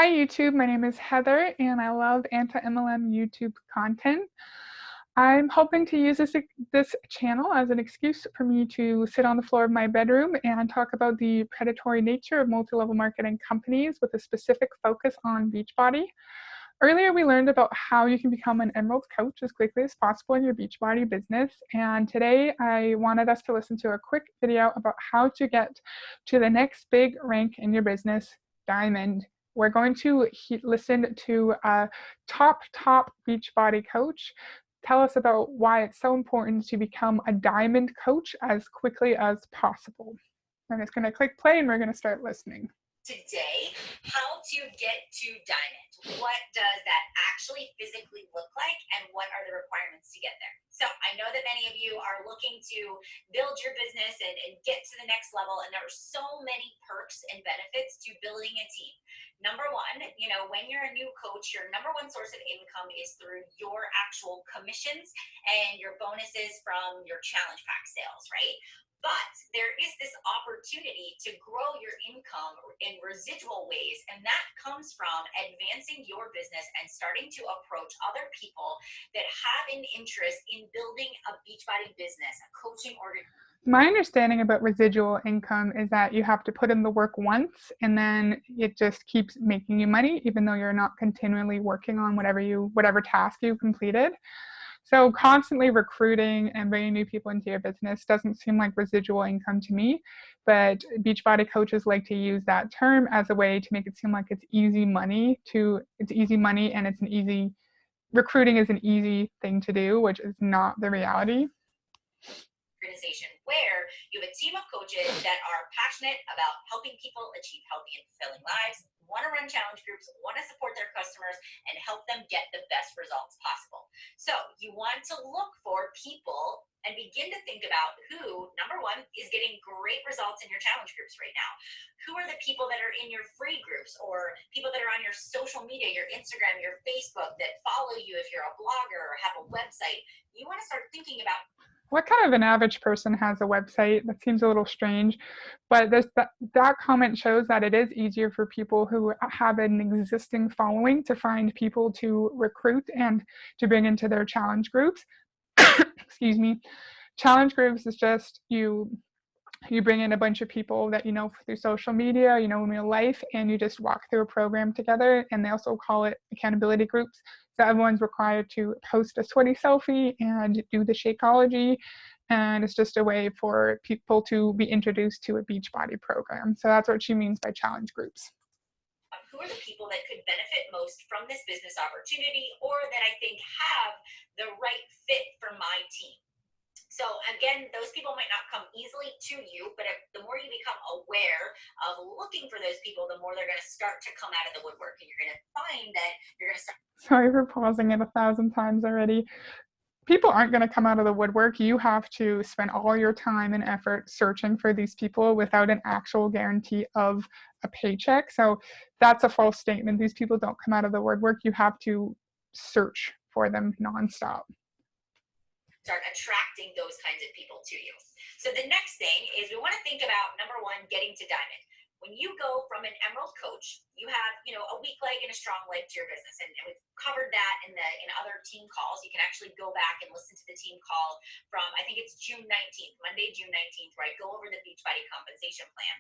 Hi YouTube, my name is Heather and I love anti-MLM YouTube content. I'm hoping to use this channel as an excuse for me to sit on the floor of my bedroom and talk about the predatory nature of multi-level marketing companies with a specific focus on Beachbody. Earlier we learned about how you can become an Emerald coach as quickly as possible in your Beachbody business, and today I wanted us to listen to a quick video about how to get to the next big rank in your business, Diamond. We're going to listen to a top Beachbody coach tell us about why it's so important to become a Diamond coach as quickly as possible. I'm just going to click play and we're going to start listening. Today, how to get to Diamond. What does that actually physically look like, and what are the requirements to get there? So I know that many of you are looking to build your business and get to the next level, and there are so many perks and benefits to building a team. Number one, when you're a new coach, your number one source of income is through your actual commissions and your bonuses from your challenge pack sales, right? But there is this opportunity to grow your income in residual ways, and that comes from advancing your business and starting to approach other people that have an interest in building a Beachbody business, a coaching organization. My understanding about residual income is that you have to put in the work once and then it just keeps making you money even though you're not continually working on whatever task you completed. So constantly recruiting and bringing new people into your business doesn't seem like residual income to me, but Beachbody coaches like to use that term as a way to make it seem like it's easy money and recruiting is an easy thing to do, which is not the reality. Organization where you have a team of coaches that are passionate about helping people achieve healthy and fulfilling lives, want to run challenge groups, want to support their customers, and help them get the best results possible. So you want to look for people and begin to think about who, number one, is getting great results in your challenge groups right now. Who are the people that are in your free groups or people that are on your social media, your Instagram, your Facebook, that follow you if you're a blogger or have a website? You want to start thinking about what kind of an average person has a website? That seems a little strange, but that comment shows that it is easier for people who have an existing following to find people to recruit and to bring into their challenge groups. Excuse me. Challenge groups is just you bring in a bunch of people that you know through social media, you know in real life, and you just walk through a program together. And they also call it accountability groups. So everyone's required to post a sweaty selfie and do the Shakeology. And it's just a way for people to be introduced to a Beachbody program. So that's what she means by challenge groups. Who are the people that could benefit most from this business opportunity, or that I think have the right fit for my team? So again, those people might not come easily to you, but the more you become aware of looking for those people, the more they're going to start to come out of the woodwork, and you're going to find that you're going to start. Sorry for pausing it 1,000 times already. People aren't going to come out of the woodwork. You have to spend all your time and effort searching for these people without an actual guarantee of a paycheck. So that's a false statement. These people don't come out of the woodwork. You have to search for them nonstop. Start attracting those kinds of people to you. So the next thing is we want to think about, number one, getting to Diamond. When you go from an Emerald coach, you have, a weak leg and a strong leg to your business. And we've covered that in other team calls. You can actually go back and listen to the team call from, I think it's Monday, June 19th, where I go over the Beachbody compensation plan.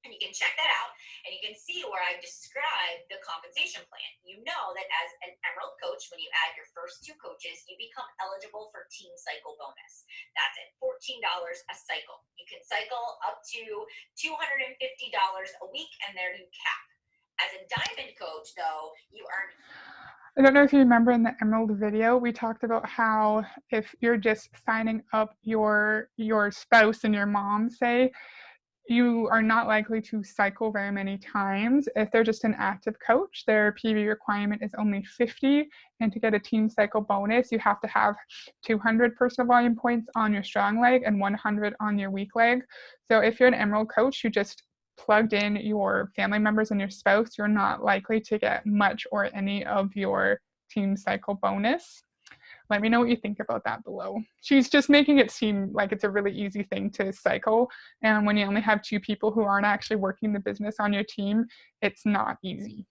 And you can check that out, and you can see where I describe the compensation plan. You know that as an Emerald coach, when you add your first 2 coaches, you become eligible for team cycle bonus. That's at $14 a cycle. You can cycle up to $250 a week, and there you cap. As a Diamond coach, though, you earn. I don't know if you remember in the Emerald video, we talked about how if you're just signing up your spouse and your mom, say, you are not likely to cycle very many times. If they're just an active coach, their PV requirement is only 50. And to get a team cycle bonus, you have to have 200 personal volume points on your strong leg and 100 on your weak leg. So if you're an Emerald coach, you just plugged in your family members and your spouse, you're not likely to get much or any of your team cycle bonus. Let me know what you think about that below. She's just making it seem like it's a really easy thing to cycle. And when you only have 2 people who aren't actually working the business on your team, it's not easy.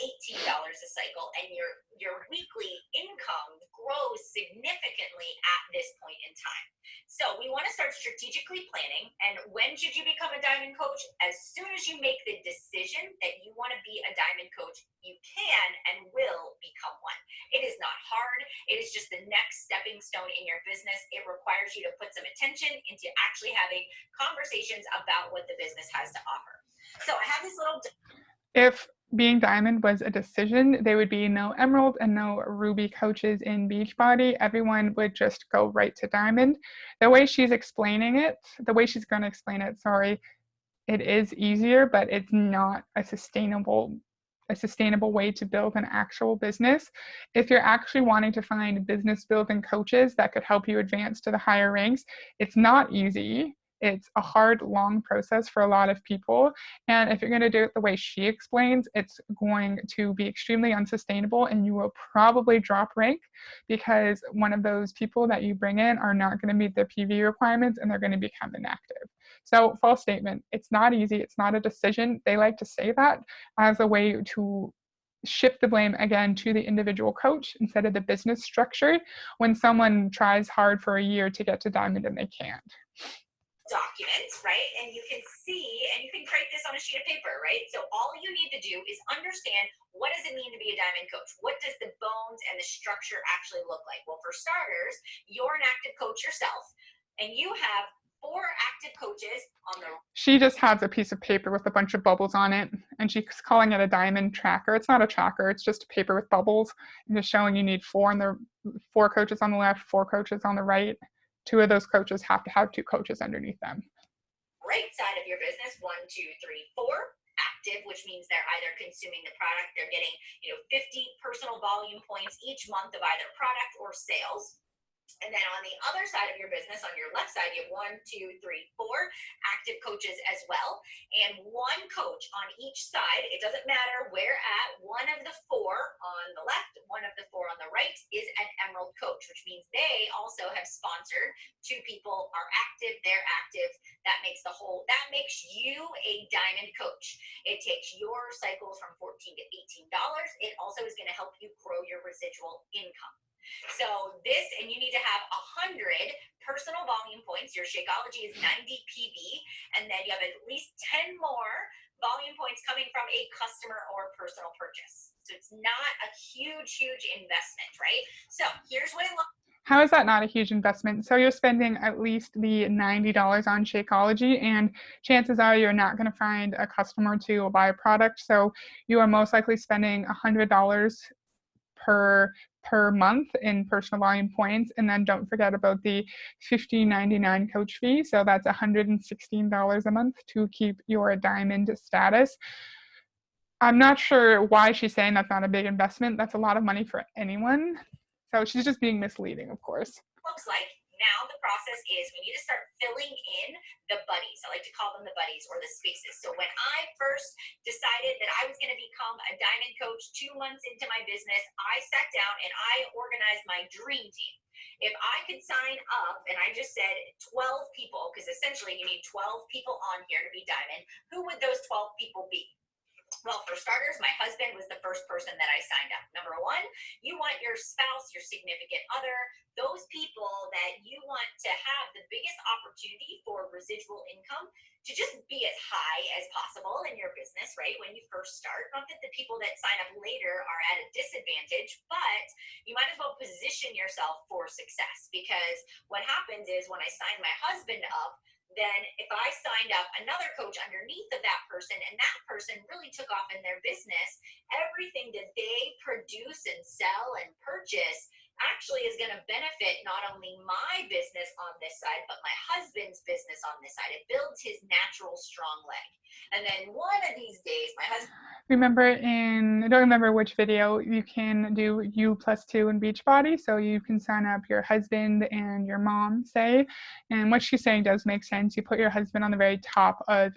$18 a cycle, and your weekly income grows significantly at this point in time. So we want to start strategically planning. And when should you become a diamond coach? As soon as you make the decision that you want to be a diamond coach, you can and will become one. It is not hard. It is just the next stepping stone in your business. It requires you to put some attention into actually having conversations about what the business has to offer. So I have this little... If being diamond was a decision, there would be no emerald and no ruby coaches in Beachbody. Everyone would just go right to diamond. The way she's explaining it, the way she's going to explain it, sorry, it is easier, but it's not a sustainable way to build an actual business. If you're actually wanting to find business building coaches that could help you advance to the higher ranks, it's not easy. It's a hard, long process for a lot of people. And if you're going to do it the way she explains, it's going to be extremely unsustainable and you will probably drop rank because one of those people that you bring in are not going to meet their PV requirements and they're going to become inactive. So, false statement. It's not easy. It's not a decision. They like to say that as a way to shift the blame again to the individual coach instead of the business structure when someone tries hard for a year to get to diamond and they can't. Documents, right? And you can see, and you can create this on a sheet of paper, right? So all you need to do is understand, what does it mean to be a diamond coach? What does the bones and the structure actually look like? Well, for starters, you're an active coach yourself, and you have 4 active coaches on the... She just has a piece of paper with a bunch of bubbles on it, and she's calling it a diamond tracker. It's not a tracker, it's just a paper with bubbles, and just showing you need 4 coaches on the left, 4 coaches on the right. 2 of those coaches have to have 2 coaches underneath them. Right side of your business, 1, 2, 3, 4. Active, which means they're either consuming the product, they're getting 50 personal volume points each month of either product or sales. And then on the other side of your business, on your left side, you have 1, 2, 3, 4 active coaches as well. And 1 coach on each side, it doesn't matter where at, 1 of the 4 on the left, 1 of the 4 on the right is an emerald coach, which means they also have sponsored 2 people are active, they're active. That makes you a diamond coach. It takes your cycles from $14 to $18. It also is going to help you grow your residual income. So this, and you need to have 100 personal volume points. Your Shakeology is 90 PV, and then you have at least 10 more volume points coming from a customer or personal purchase. So it's not a huge investment, right? So here's what it looks like. How is that not a huge investment? So you're spending at least the $90 on Shakeology, and chances are you're not going to find a customer to buy a product. So you are most likely spending $100 per month in personal volume points, and then don't forget about the $50.99 coach fee. So that's $116 a month to keep your diamond status. I'm not sure why she's saying that's not a big investment. That's a lot of money for anyone. So she's just being misleading, of course. Looks like now the process is we need to start filling in the buddies. I like to call them the buddies or the spaces. So when I first decided that I was going to become a diamond coach 2 months into my business, I sat down and I organized my dream team. If I could sign up, and I just said 12 people, because essentially you need 12 people on here to be diamond, who would those 12 people be? Well, for starters, my husband was the first person that I signed up. Number 1, you want your spouse, your significant other, those people that you want to have the biggest opportunity for residual income to just be as high as possible in your business, right? When you first start, not that the people that sign up later are at a disadvantage, but you might as well position yourself for success, because what happens is when I sign my husband up, then if I signed up another coach underneath of that person and that person really took off in their business, everything that they produce and sell and purchase actually is going to benefit not only my business on this side, but my husband's business on this side. It builds his natural strong leg. And then one of these days, my husband... I don't remember which video, you can do U+2 in Beachbody. So you can sign up your husband and your mom, say. And what she's saying does make sense. You put your husband on the very top of,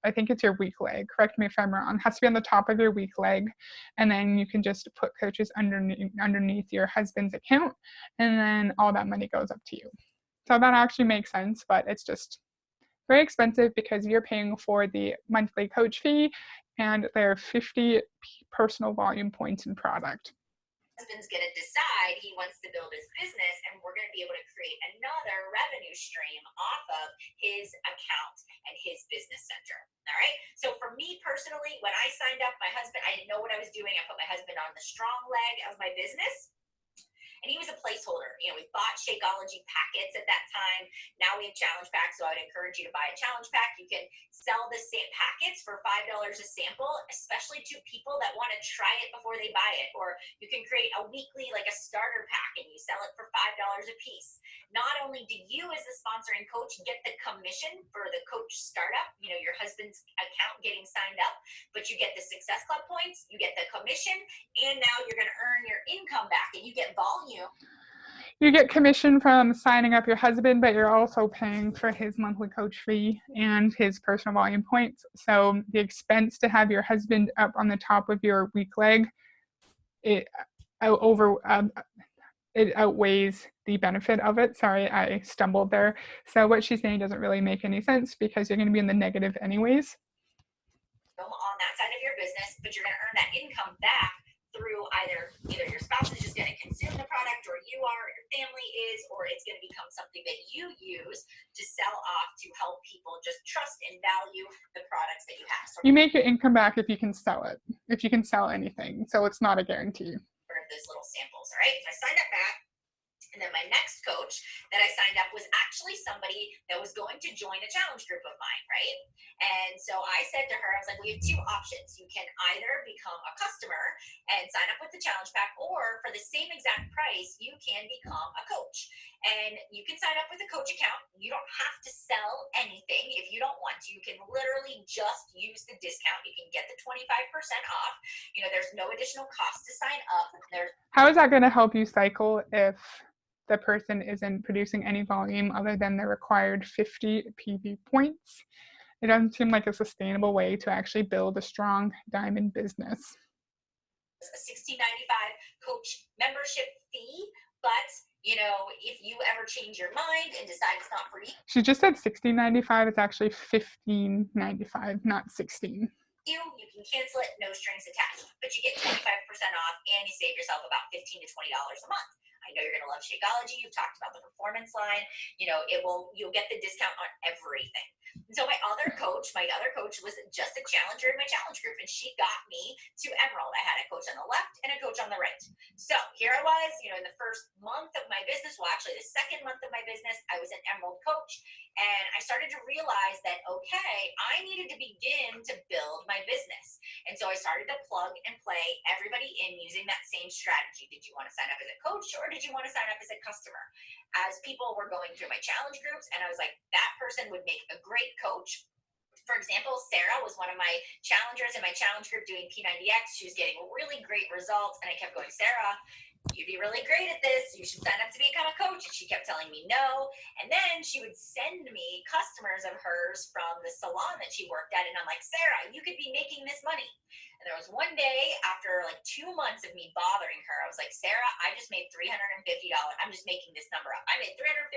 I think it's your weak leg. Correct me if I'm wrong. It has to be on the top of your weak leg. And then you can just put coaches underneath your husband's account. And then all that money goes up to you. So that actually makes sense, but it's just very expensive because you're paying for the monthly coach fee and they're 50 personal volume points in product. Husband's going to decide he wants to build his business, and we're going to be able to create another revenue stream off of his account and his business center. All right. So for me personally, when I signed up, my husband, I didn't know what I was doing. I put my husband on the strong leg of my business. And he was a placeholder. You know, we bought Shakeology packets at that time. Now we have challenge packs, so I would encourage you to buy a challenge pack. You can sell the same packets for $5 a sample, especially to people that want to try it before they buy it. Or you can create a weekly, like a starter pack, and you sell it for $5 a piece. Not only do you as the sponsoring coach get the commission for the coach startup, you know, your husband's account getting signed up, but you get the Success Club points, you get the commission, and now you're going to earn your income back, and you get volume. You get commission from signing up your husband, but you're also paying for his monthly coach fee and his personal volume points. So the expense to have your husband up on the top of your weak leg, it outweighs the benefit of it. Sorry, I stumbled there. So what she's saying doesn't really make any sense because you're going to be in the negative anyways. On that side of your business, but you're going to earn that income back through either your spouse is just going to consume the product, or you are, or your family is, or it's going to become something that you use to sell off to help people just trust and value the products that you have. So you make your income back if you can sell it, if you can sell anything. So it's not a guarantee. Those little samples, all right? So I signed up back. And then my next coach that I signed up was actually somebody that was going to join a challenge group of mine, right? And so I said to her, I was like, we have two options. You can either become a customer and sign up with the challenge pack, or for the same exact price, you can become a coach. And you can sign up with a coach account. You don't have to sell anything if you don't want to. You can literally just use the discount. You can get the 25% off. You know, there's no additional cost to sign up. How is that going to help you cycle if the person isn't producing any volume other than the required 50 PV points? It doesn't seem like a sustainable way to actually build a strong diamond business. A $16.95 coach membership fee, but you know, if you ever change your mind and decide it's not for you. She just said $16.95. It's actually $15.95, not $16. You can cancel it, no strings attached, but you get 25% off and you save yourself about $15 to $20 a month. I know you're going to love Shakeology. You've talked about the performance line. You know, you'll get the discount on everything. And so my other coach was just a challenger in my challenge group, and she got me to Emerald. I had a coach on the left and a coach on the right. So here I was, you know, in the first month of my business, well, actually the second month of my business, I was an Emerald coach, and I started to realize that, okay, I needed to begin to build my business. And so I started to plug and play everybody in using that same strategy. Did you want to sign up as a coach, or did you want to sign up as a customer? As people were going through my challenge groups, and I was like, that person would make a great coach. For example, Sarah was one of my challengers in my challenge group doing P90X. She was getting really great results, and I kept going, Sarah, you'd be really great at this. You should sign up to become a coach. And she kept telling me no. And then she would send me customers of hers from the salon that she worked at. And I'm like, Sarah, you could be making this money. And there was one day after like 2 months of me bothering her, I was like, Sarah, I just made $350. I'm just making this number up. I made $350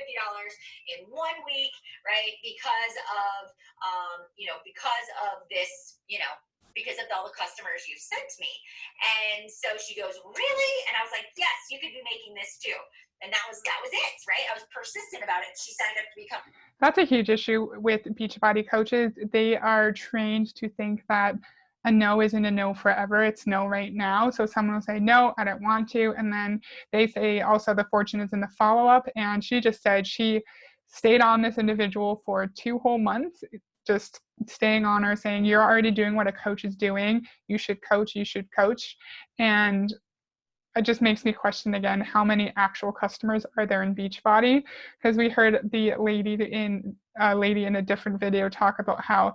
in 1 week, right? Because of, because of this, because of all the customers you've sent me. And so she goes, really? And I was like, yes, you could be making this too. And that was it, right? I was persistent about it. She signed up to become. That's a huge issue with Beachbody coaches. They are trained to think that a no isn't a no forever. It's no right now. So someone will say, no, I don't want to. And then they say also the fortune is in the follow-up. And she just said she stayed on this individual for 2 whole months, just staying on her, saying, you're already doing what a coach is doing. You should coach. And it just makes me question again, how many actual customers are there in Beachbody? Because we heard the lady in a different video talk about how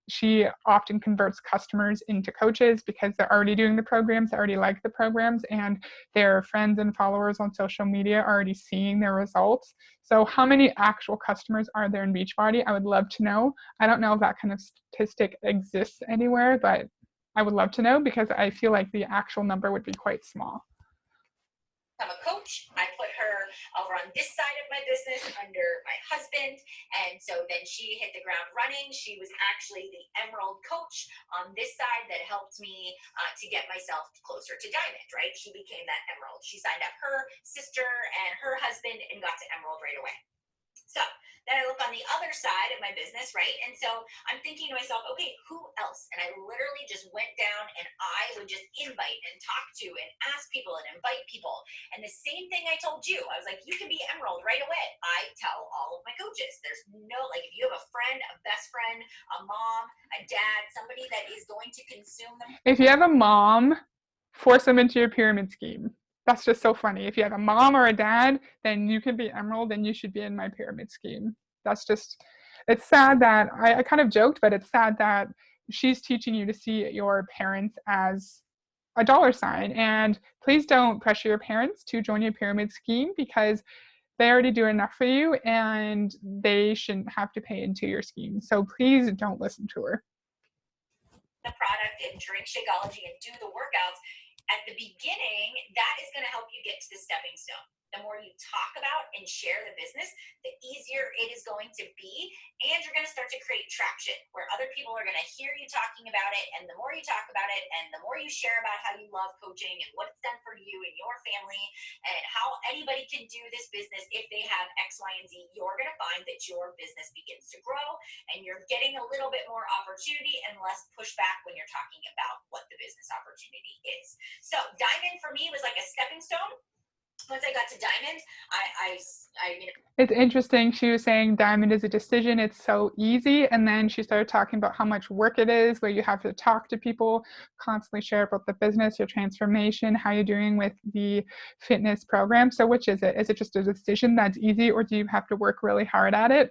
she often converts customers into coaches because they're already doing the programs, they already like the programs, and their friends and followers on social media are already seeing their results. So how many actual customers are there in Beachbody? I would love to know. I don't know if that kind of statistic exists anywhere, but I would love to know because I feel like the actual number would be quite small. I'm a coach. I put her over on this side of my business under my husband. And so then she hit the ground running. She was actually the emerald coach on this side that helped me to get myself closer to diamond, right? She became that emerald. She signed up her sister and her husband and got to emerald right away. So then I look on the other side of my business, right? And so I'm thinking to myself, okay, who else? And I literally just went down and I would just invite and talk to and ask people and invite people. And the same thing I told you, I was like, you can be emerald right away. I tell all of my coaches, there's no, like, if you have a friend, a best friend, a mom, a dad, somebody that is going to consume them. If you have a mom, force them into your pyramid scheme. That's just so funny. If you have a mom or a dad, then you can be emerald and you should be in my pyramid scheme. That's just, it's sad that, I kind of joked, but it's sad that she's teaching you to see your parents as a dollar sign. And please don't pressure your parents to join your pyramid scheme because they already do enough for you and they shouldn't have to pay into your scheme. So please don't listen to her. The product and drink Shakeology and do the workouts at the beginning, that is going to help you get to the stepping stone. The more you talk about and share the business, the easier it is going to be. And you're going to start to create traction where other people are going to hear you talking about it. And the more you talk about it and the more you share about how you love coaching and what it's done for you and your family and how anybody can do this business if they have X, Y, and Z, you're going to find that your business begins to grow and you're getting a little bit more opportunity and less pushback when you're talking about what the business opportunity is. So diamond for me was like a stepping stone. Once I got to diamond, It's interesting. She was saying diamond is a decision. It's so easy. And then she started talking about how much work it is, where you have to talk to people, constantly share about the business, your transformation, how you're doing with the fitness program. So which is it? Is it just a decision that's easy or do you have to work really hard at it?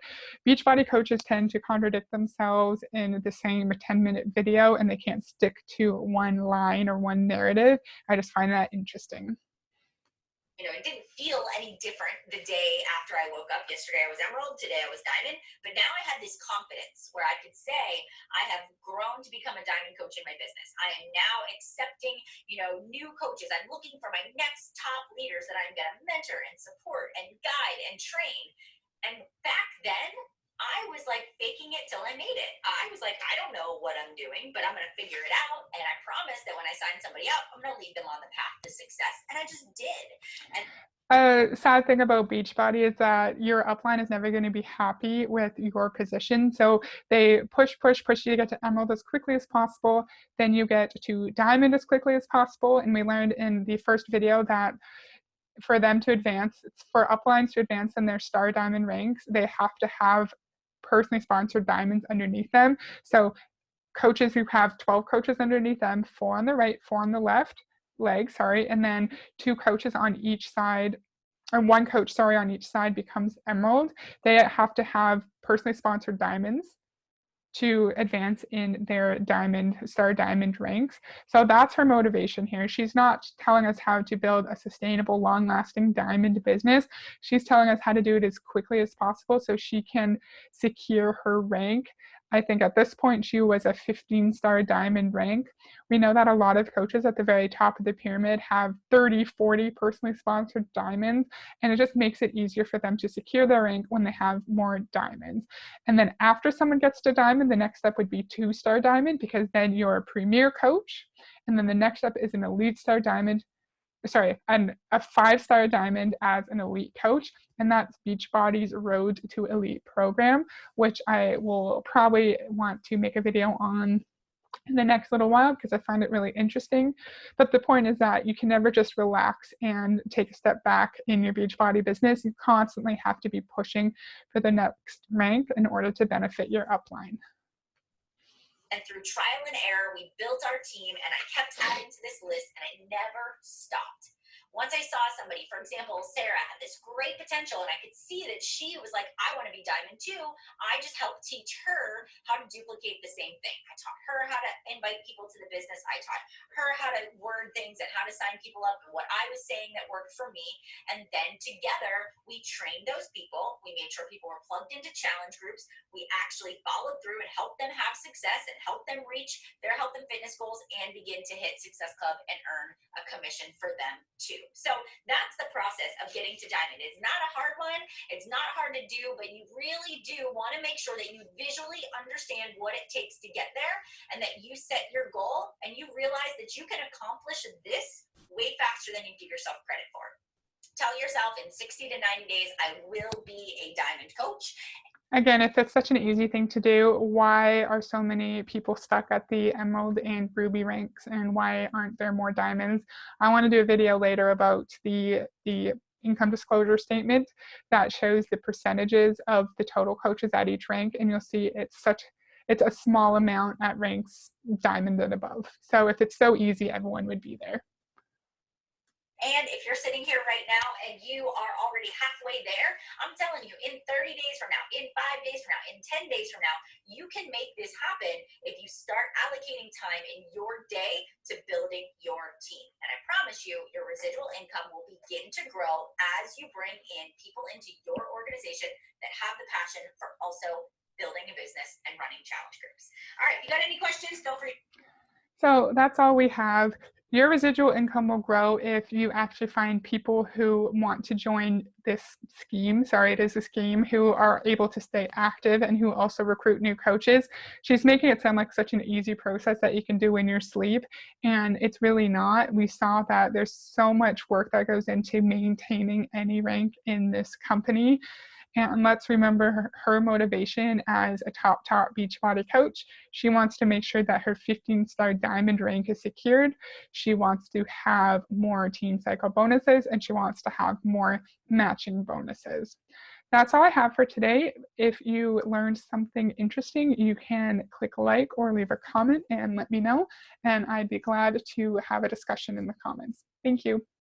Beachbody coaches tend to contradict themselves in the same 10-minute video and they can't stick to one line or one narrative. I just find that interesting. It didn't feel any different the day after I woke up. Yesterday I was emerald, today I was diamond, but now I had this confidence where I could say I have grown to become a diamond coach in my business. I am now accepting, new coaches. I'm looking for my next top leaders that I'm going to mentor and support and guide and train. And back then, I was like faking it till I made it. I was like, I don't know what I'm doing, but I'm going to figure it out. And I promise that when I sign somebody up, I'm going to lead them on the path to success. And I just did. And sad thing about Beachbody is that your upline is never going to be happy with your position. So they push you to get to emerald as quickly as possible. Then you get to diamond as quickly as possible. And we learned in the first video that for them to advance, for uplines to advance in their star diamond ranks, they have to have personally sponsored diamonds underneath them. So coaches who have 12 coaches underneath them, 4 on the right, 4 on the left leg, and then 2 coaches on each side, or 1 coach, on each side becomes emerald. They have to have personally sponsored diamonds to advance in their star diamond ranks. So that's her motivation here. She's not telling us how to build a sustainable, long-lasting diamond business. She's telling us how to do it as quickly as possible so she can secure her rank. I think at this point she was a 15-star diamond rank. We know that a lot of coaches at the very top of the pyramid have 30, 40 personally sponsored diamonds, and it just makes it easier for them to secure their rank when they have more diamonds. And then after someone gets to diamond, the next step would be 2-star diamond, because then you're a premier coach. And then the next step is an elite star diamond, and a 5-star diamond as an elite coach. And that's Beachbody's Road to Elite program, which I will probably want to make a video on in the next little while because I find it really interesting. But the point is that you can never just relax and take a step back in your Beachbody business. You constantly have to be pushing for the next rank in order to benefit your upline. And through trial and error, we built our team, and I kept adding to this list, and I never stopped. Once I saw somebody, for example, Sarah had this great potential, and I could see that she was like, I want to be diamond too. I just helped teach her how to duplicate the same thing. I taught her how to invite people to the business. I taught her how to word things and how to sign people up and what I was saying that worked for me. And then together, we trained those people. We made sure people were plugged into challenge groups. We actually followed through and helped them have success and helped them reach their health and fitness goals and begin to hit Success Club and earn a commission for them too. So that's the process of getting to diamond. It's not a hard one. It's not hard to do, but you really do want to make sure that you visually understand what it takes to get there, and that you set your goal and you realize that you can accomplish this way faster than you give yourself credit for. Tell yourself in 60 to 90 days, I will be a diamond coach. Again, if it's such an easy thing to do, why are so many people stuck at the emerald and ruby ranks, and why aren't there more diamonds? I want to do a video later about the income disclosure statement that shows the percentages of the total coaches at each rank, and you'll see it's a small amount at ranks diamond and above. So if it's so easy, everyone would be there. And if you're sitting here right now and you are already halfway there, I'm telling you, in 30 days from now, in 5 days from now, in 10 days from now, you can make this happen if you start allocating time in your day to building your team. And I promise you, your residual income will begin to grow as you bring in people into your organization that have the passion for also building a business and running challenge groups. All right, if you got any questions, feel free. So that's all we have. Your residual income will grow if you actually find people who want to join this scheme. Sorry, it is a scheme, who are able to stay active and who also recruit new coaches. She's making it sound like such an easy process that you can do in your sleep, and it's really not. We saw that there's so much work that goes into maintaining any rank in this company. And let's remember her motivation as a top Beachbody coach. She wants to make sure that her 15-star diamond rank is secured. She wants to have more team cycle bonuses, and she wants to have more matching bonuses. That's all I have for today. If you learned something interesting, you can click like or leave a comment and let me know, and I'd be glad to have a discussion in the comments. Thank you.